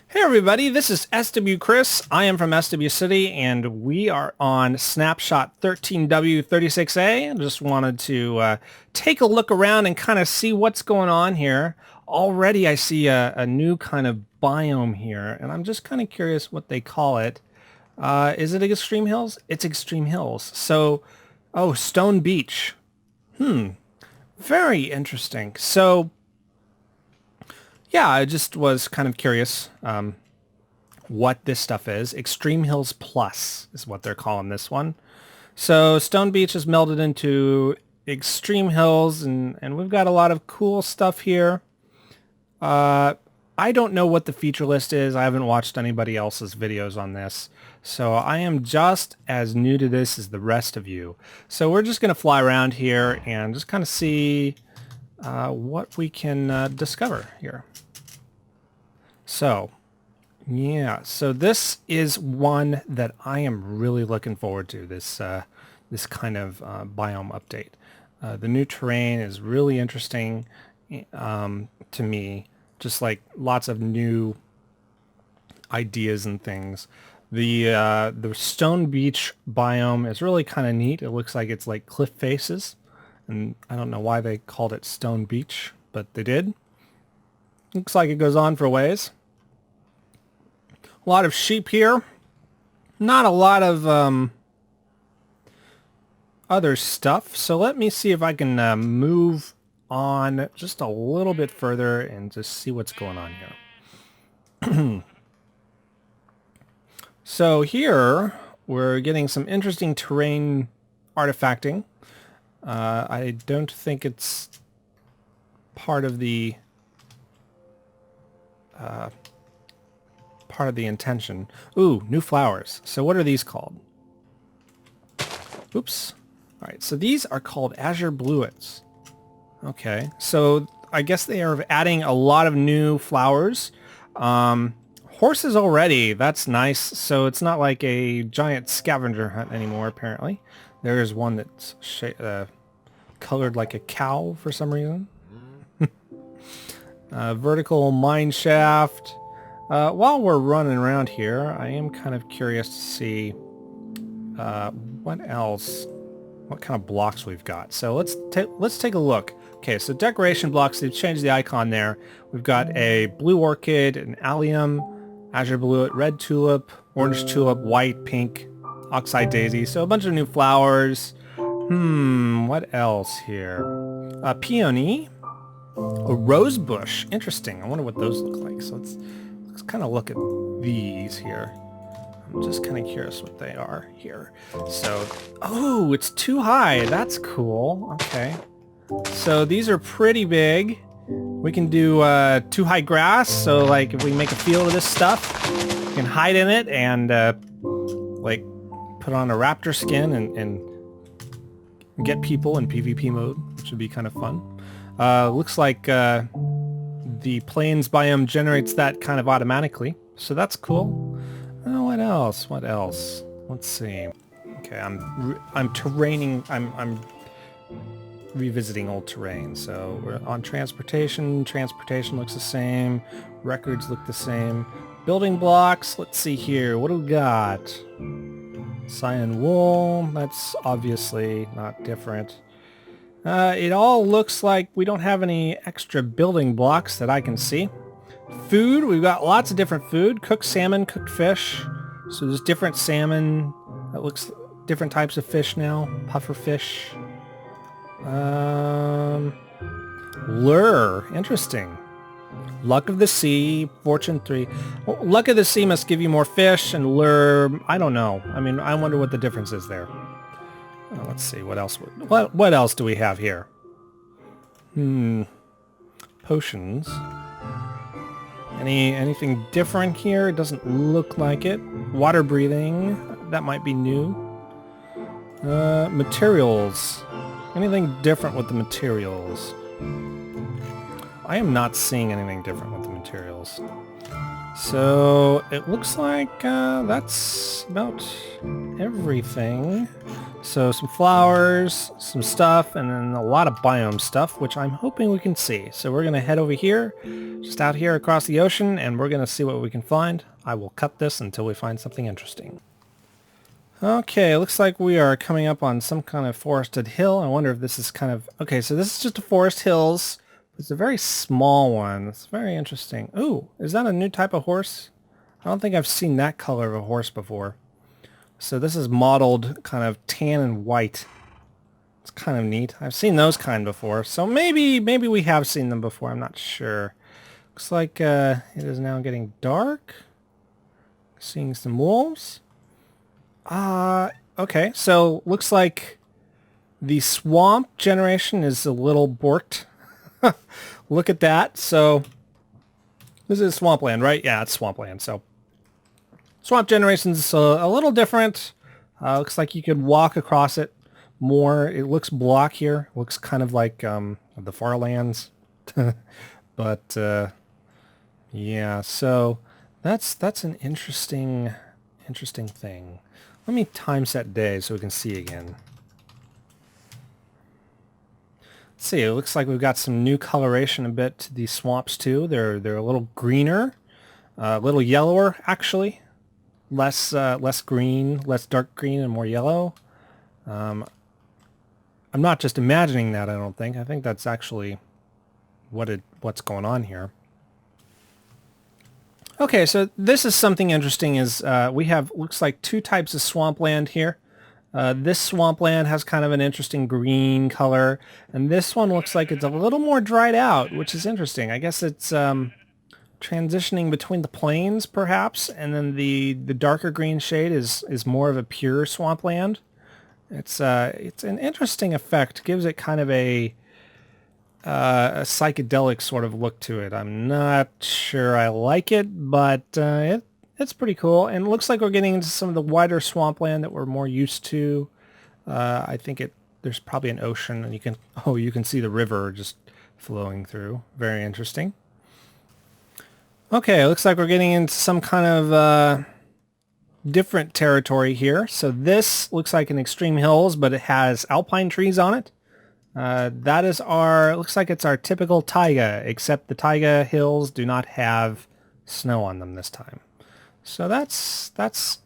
Hey everybody, this is SWChris. I am from SW City and we are on Snapshot 13W36A. I just wanted to take a look around and kind of see what's going on here. Already I see a new kind of biome here and I'm just kind of curious what they call it. Is it Extreme Hills? It's Extreme Hills. So, oh, Stone Beach. Very interesting. So, yeah, I just was kind of curious what this stuff is. Extreme Hills Plus is what they're calling this one. So Stone Beach is melded into Extreme Hills, and we've got a lot of cool stuff here. I don't know what the feature list is. I haven't watched anybody else's videos on this. So I am just as new to this as the rest of you. So we're just going to fly around here and just kind of see what we can discover here. So, yeah, so this is one that I am really looking forward to, this kind of biome update. The new terrain is really interesting to me, just like lots of new ideas and things. The Stone Beach biome is really kind of neat. It looks like it's like cliff faces, and I don't know why they called it Stone Beach, but they did. Looks like it goes on for a ways. A lot of sheep here. Not a lot of other stuff. So let me see if I can move on just a little bit further and just see what's going on here. So here we're getting some interesting terrain artifacting. I don't think it's part of the intention. Ooh, new flowers. So what are these called? Oops. All right, so these are called azure bluets. Okay, so I guess they are adding a lot of new flowers. Horses already, that's nice. So it's not like a giant scavenger hunt anymore, apparently. There's one that's colored like a cow for some reason. Vertical mine shaft. While we're running around here, I am kind of curious to see what else, what kind of blocks we've got. So let's take a look. Okay, so decoration blocks, they've changed the icon there. We've got a blue orchid, an allium, azure bluet, red tulip, orange tulip, white, pink, oxeye daisy. So a bunch of new flowers. What else here? A peony, a rose bush. Interesting. I wonder what those look like. So let's kind of look at these here. I'm just kind of curious what they are here. So, oh, it's too high. That's cool. Okay. So these are pretty big. We can do too high grass. So like if we make a field of this stuff, we can hide in it and like put on a raptor skin and get people in PvP mode, which would be kind of fun. Looks like the plains biome generates that kind of automatically, so that's cool. What else? What else? Let's see. Okay, I'm terraining. I'm revisiting old terrain. So we're on transportation. Transportation looks the same. Records look the same. Building blocks. Let's see here. What do we got? Cyan wool. That's obviously not different. It all looks like we don't have any extra building blocks that I can see. Food, we've got lots of different food. Cooked salmon, cooked fish. So there's different salmon. That looks different types of fish now. Puffer fish. Lure, interesting. Luck of the Sea, Fortune 3. Well, Luck of the Sea must give you more fish, and Lure, I don't know. I mean, I wonder what the difference is there. Let's see, what else? What else do we have here? Potions. Anything different here? It doesn't look like it. Water breathing. That might be new. Materials. Anything different with the materials? I am not seeing anything different with the materials. So it looks like that's about everything. So some flowers, some stuff, and then a lot of biome stuff, which I'm hoping we can see. So we're going to head over here, just out here across the ocean, and we're going to see what we can find. I will cut this until we find something interesting. Okay, looks like we are coming up on some kind of forested hill. I wonder if this is kind of... Okay, so this is just a forest hills. It's a very small one. It's very interesting. Ooh, is that a new type of horse? I don't think I've seen that color of a horse before. So this is mottled kind of tan and white. It's kind of neat. I've seen those kind before. So maybe we have seen them before. I'm not sure. Looks like it is now getting dark. Seeing some wolves. Okay. So looks like the swamp generation is a little borked. Look at that. So this is swampland, right? Yeah, it's swampland. So swamp generation's a little different. Looks like you could walk across it more. It looks block here. Looks kind of like the far lands. But yeah, so that's an interesting thing. Let me time set day so we can see again. Let's see, it looks like we've got some new coloration a bit to these swamps too. They're a little greener, a little yellower actually. Less green, less dark green, and more yellow. I'm not just imagining that, I don't think. I think that's actually what's going on here. Okay, so this is something interesting. Is we have looks like two types of swampland here. This swampland has kind of an interesting green color, and this one looks like it's a little more dried out, which is interesting. I guess it's transitioning between the plains, perhaps, and then the darker green shade is more of a pure swampland. It's an interesting effect. Gives it kind of a psychedelic sort of look to it. I'm not sure I like it, but it's pretty cool. And it looks like we're getting into some of the wider swampland that we're more used to. I think there's probably an ocean, and you can see the river just flowing through. Very interesting. Okay, it looks like we're getting into some kind of different territory here. So this looks like an extreme hills, but it has alpine trees on it. That is looks like it's our typical taiga, except the taiga hills do not have snow on them this time. So that's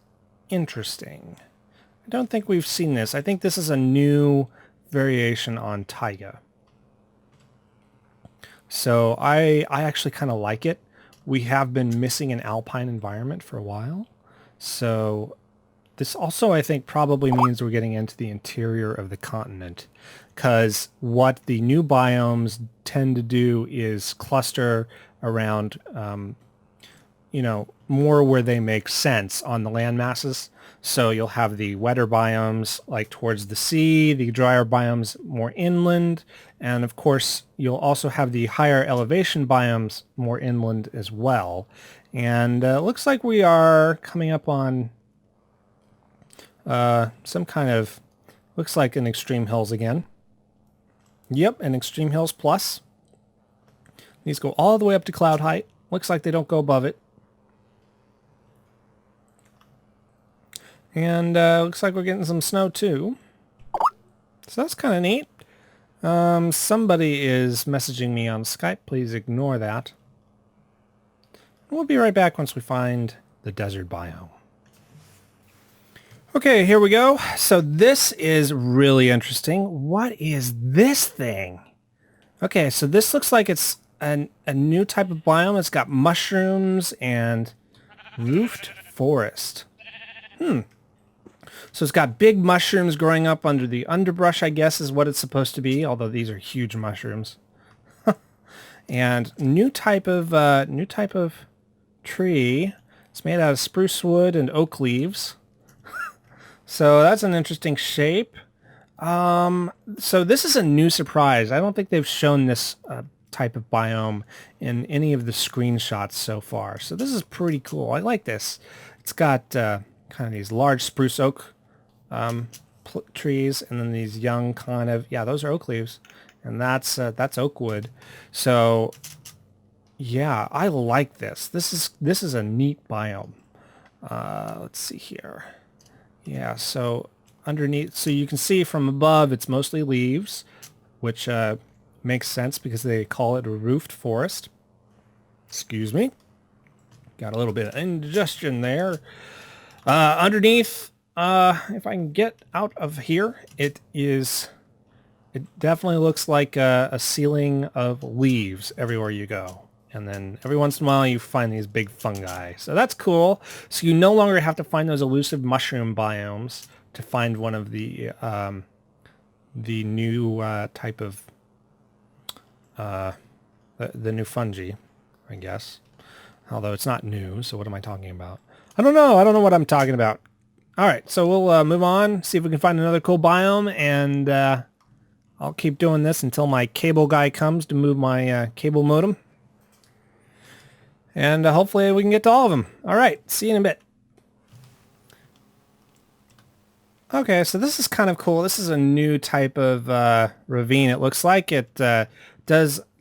interesting. I don't think we've seen this. I think this is a new variation on taiga. So I actually kind of like it. We have been missing an alpine environment for a while. So this also, I think, probably means we're getting into the interior of the continent, because what the new biomes tend to do is cluster around, more where they make sense on the land masses. So you'll have the wetter biomes like towards the sea, the drier biomes more inland, and of course you'll also have the higher elevation biomes more inland as well. And it looks like we are coming up on some kind of, looks like an extreme hills again. Yep, an extreme hills plus. These go all the way up to cloud height. Looks like they don't go above it. And looks like we're getting some snow too. So that's kind of neat. Somebody is messaging me on Skype. Please ignore that. We'll be right back once we find the desert biome. Okay, here we go. So this is really interesting. What is this thing? Okay, so this looks like it's a new type of biome. It's got mushrooms and roofed forest. So it's got big mushrooms growing up under the underbrush, I guess, is what it's supposed to be, although these are huge mushrooms. And new type of tree. It's made out of spruce wood and oak leaves. So that's an interesting shape. So this is a new surprise. I don't think they've shown this type of biome in any of the screenshots so far. So this is pretty cool. I like this. It's got kind of these large spruce oak trees, and then these young kind of, yeah, those are oak leaves, and that's oak wood. So yeah, I like this. This is a neat biome. Let's see here. Yeah, so underneath. So you can see from above it's mostly leaves, which makes sense because they call it a roofed forest. Excuse me. Got a little bit of indigestion there. Underneath, if I can get out of here, it definitely looks like a ceiling of leaves everywhere you go. And then every once in a while you find these big fungi. So that's cool. So you no longer have to find those elusive mushroom biomes to find one of the new type of the new fungi, I guess. Although it's not new, so what am I talking about? I don't know. I don't know what I'm talking about. All right, so we'll move on, see if we can find another cool biome, and I'll keep doing this until my cable guy comes to move my cable modem. And hopefully we can get to all of them. All right, see you in a bit. Okay, so this is kind of cool. This is a new type of ravine. It looks like it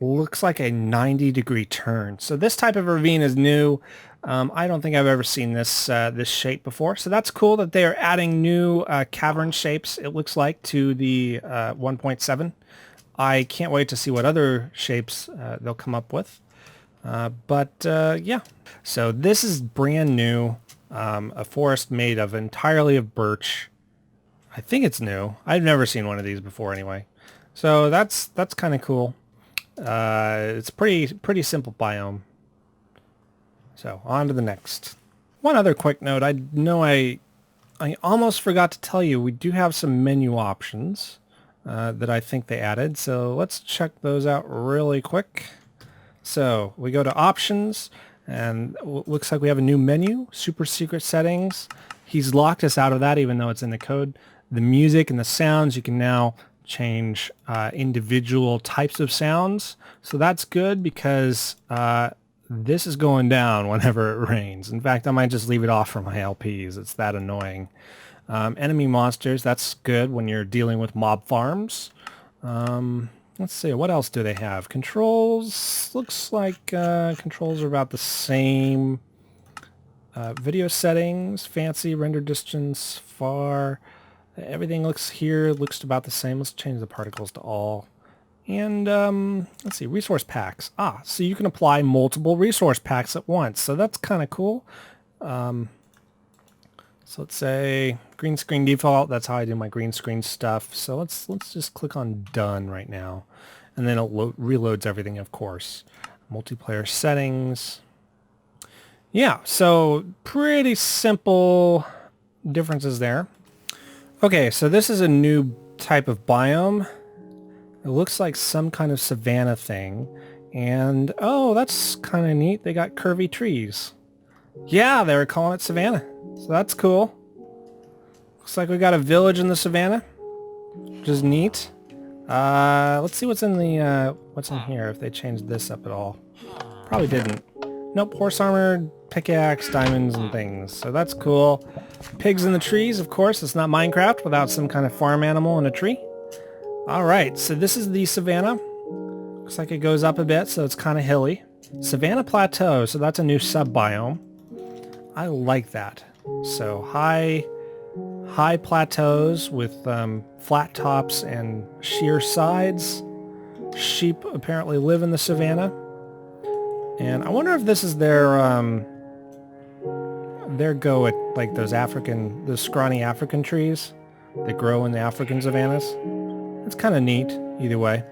looks like a 90-degree turn. So this type of ravine is new. I don't think I've ever seen this this shape before. So that's cool that they are adding new cavern shapes, it looks like, to the 1.7. I can't wait to see what other shapes they'll come up with. Yeah. So this is brand new. A forest made of entirely of birch. I think it's new. I've never seen one of these before anyway. So that's kind of cool. It's pretty simple biome. So on to the next. One other quick note. I know I almost forgot to tell you, we do have some menu options that I think they added. So let's check those out really quick. So we go to options, and looks like we have a new menu, super secret settings. He's locked us out of that even though it's in the code. The music and the sounds, you can now change individual types of sounds. So that's good because this is going down whenever it rains. In fact, I might just leave it off for my LPs. It's that annoying. Enemy monsters, that's good when you're dealing with mob farms. Let's see, what else do they have? Controls, looks like controls are about the same. Video settings, fancy, render distance, far. Everything looks about the same. Let's change the particles to all. And let's see, resource packs. So you can apply multiple resource packs at once. So that's kind of cool. So let's say green screen default. That's how I do my green screen stuff. So let's just click on done right now. And then it reloads everything, of course. Multiplayer settings. Yeah, so pretty simple differences there. Okay, so this is a new type of biome. It looks like some kind of savanna thing. And, oh, that's kind of neat. They got curvy trees. Yeah, they were calling it savanna. So that's cool. Looks like we got a village in the savanna, which is neat. Let's see what's in the what's in here, if they changed this up at all. Probably didn't. Nope, horse armor, pickaxe, diamonds, and things. So that's cool. Pigs in the trees, of course. It's not Minecraft without some kind of farm animal in a tree. Alright, so this is the savanna. Looks like it goes up a bit, so it's kind of hilly. Savanna Plateau, so that's a new sub-biome. I like that. So high plateaus with flat tops and sheer sides. Sheep apparently live in the savanna. And I wonder if this is their go at like those scrawny African trees that grow in the African savannas. It's kind of neat, either way.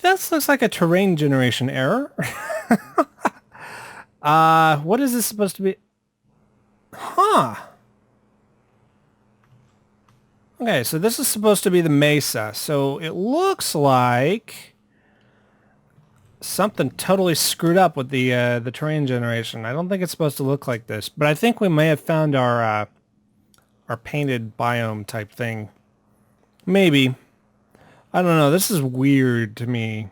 This looks like a terrain generation error. What is this supposed to be? Huh. Okay, so this is supposed to be the mesa. So it looks like something totally screwed up with the terrain generation. I don't think it's supposed to look like this, but I think we may have found our painted biome type thing. Maybe. I don't know. This is weird to me.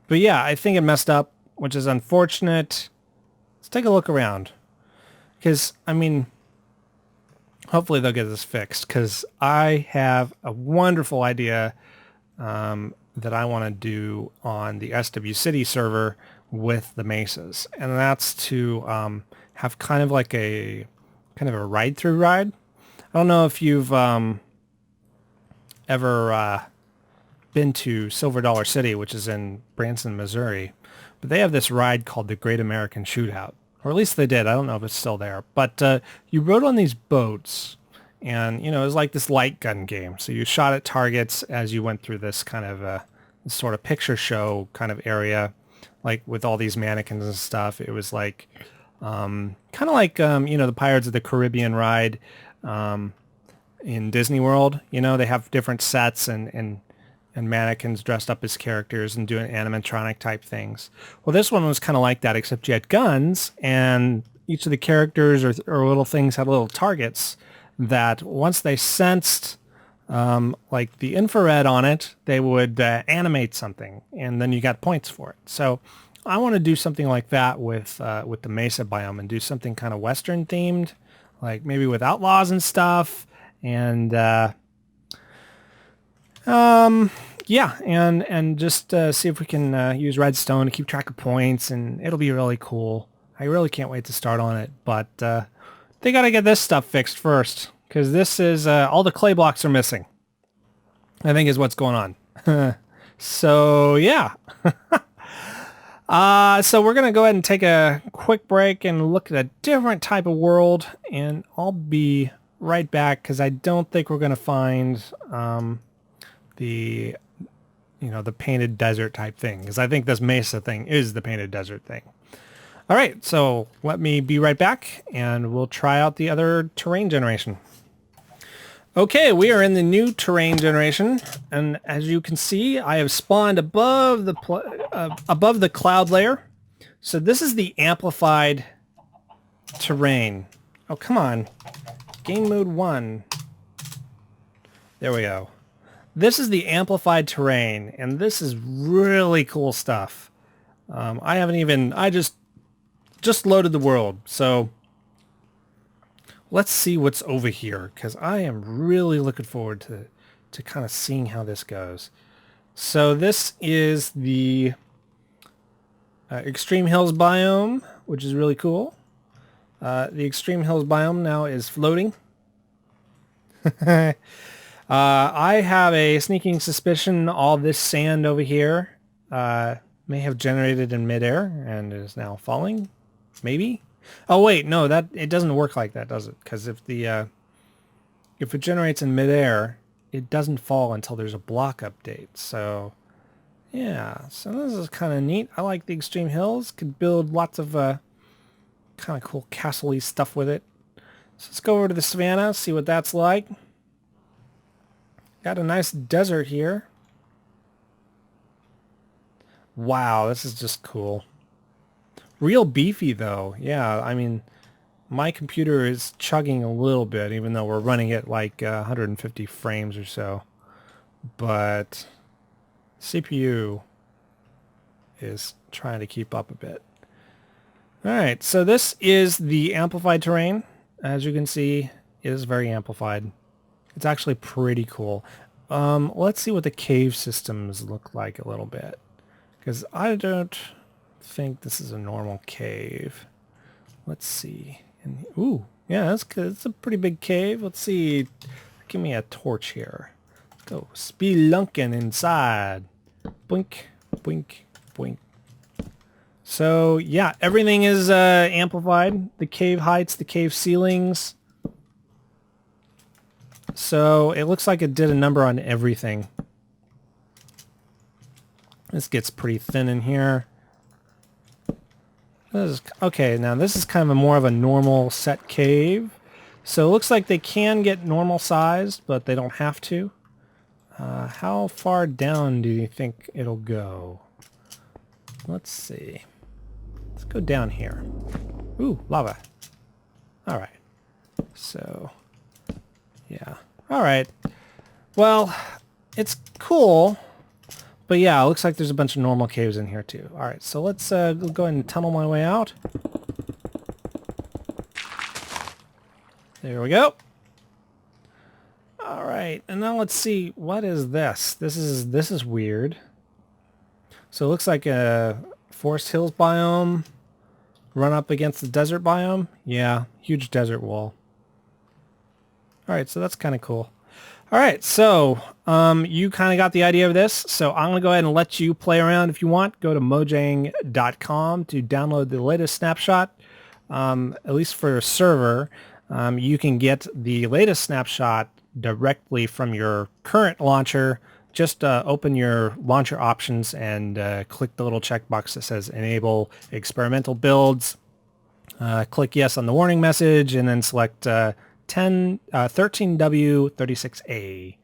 But yeah, I think it messed up, which is unfortunate. Let's take a look around. Because, I mean, hopefully they'll get this fixed, because I have a wonderful idea that I want to do on the SWCity server with the mesas. And that's to have kind of a ride-through ride. I don't know if you've ever been to Silver Dollar City, which is in Branson, Missouri, but they have this ride called the Great American Shootout, or at least they did. I don't know if it's still there, but you rode on these boats, and it was like this light gun game. So you shot at targets as you went through this kind of sort of picture show kind of area, like with all these mannequins and stuff. It was like kind of like the Pirates of the Caribbean ride in Disney World. They have different sets and mannequins dressed up as characters and doing animatronic type things. Well, this one was kind of like that, except you had guns, and each of the characters or little things had little targets that once they sensed like the infrared on it, they would animate something, and then you got points for it. So I want to do something like that with the Mesa biome and do something kind of Western themed, like maybe with outlaws and stuff, and yeah, and just see if we can use redstone to keep track of points, and it'll be really cool. I really can't wait to start on it, but they got to get this stuff fixed first, because this is all the clay blocks are missing, I think is what's going on. So yeah. So we're going to go ahead and take a quick break and look at a different type of world, and I'll be right back because I don't think we're going to find the painted desert type thing, because I think this Mesa thing is the painted desert thing. All right, so let me be right back and we'll try out the other terrain generation. Okay, we are in the new terrain generation, and as you can see, I have spawned above the cloud layer. So this is the amplified terrain. Oh, come on. Game mode 1. There we go. This is the amplified terrain, and this is really cool stuff. I just loaded the world, so let's see what's over here, because I am really looking forward to kind of seeing how this goes. So this is the Extreme Hills biome, which is really cool. The Extreme Hills biome now is floating. I have a sneaking suspicion all this sand over here may have generated in midair and is now falling. Maybe. Oh wait, no, that it doesn't work like that, does it? Because if it generates in midair, it doesn't fall until there's a block update. So yeah, so this is kind of neat. I like the Extreme Hills. Could build lots of kind of cool castle-y stuff with it. So let's go over to the savannah, see what that's like. Got a nice desert here. Wow, this is just cool. Real beefy though. Yeah, I mean, my computer is chugging a little bit, even though we're running it like 150 frames or so. But CPU is trying to keep up a bit. Alright, so this is the amplified terrain. As you can see, it is very amplified. It's actually pretty cool. Let's see what the cave systems look like a little bit, because I don't think this is a normal cave. Let's see. And, ooh, yeah, that's good. It's a pretty big cave. Let's see. Give me a torch here. Let's go spelunking inside. Boink, boink, boink. So yeah, everything is amplified. The cave heights, the cave ceilings. So it looks like it did a number on everything. This gets pretty thin in here. Okay, now this is kind of more of a normal set cave. So it looks like they can get normal sized, but they don't have to. How far down do you think it'll go? Let's see. Let's go down here. Ooh, lava. All right. So, yeah. All right. Well, it's cool. But yeah, it looks like there's a bunch of normal caves in here too. All right, so let's go ahead and tunnel my way out. There we go. All right, and now let's see, what is this? This is weird. So it looks like a Forest Hills biome run up against the desert biome. Yeah, huge desert wall. All right, so that's kind of cool. All right, so you kind of got the idea of this. So I'm going to go ahead and let you play around if you want. Go to Mojang.com to download the latest snapshot. At least for a server, you can get the latest snapshot directly from your current launcher. Just open your launcher options and click the little checkbox that says Enable Experimental Builds. Click yes on the warning message and then select 13W36A.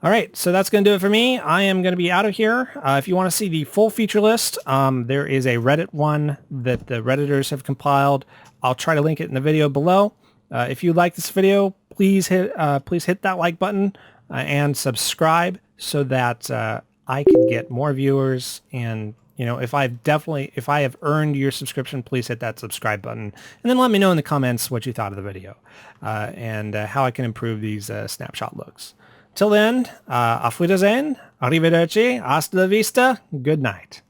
All right, so that's going to do it for me. I am going to be out of here. If you want to see the full feature list, there is a Reddit one that the Redditors have compiled. I'll try to link it in the video below. If you like this video, please hit that like button and subscribe so that I can get more viewers. And you know, if I have earned your subscription, please hit that subscribe button, and then let me know in the comments what you thought of the video and how I can improve these snapshot looks. Till then, auf Wiedersehen, arrivederci, hasta la vista, good night.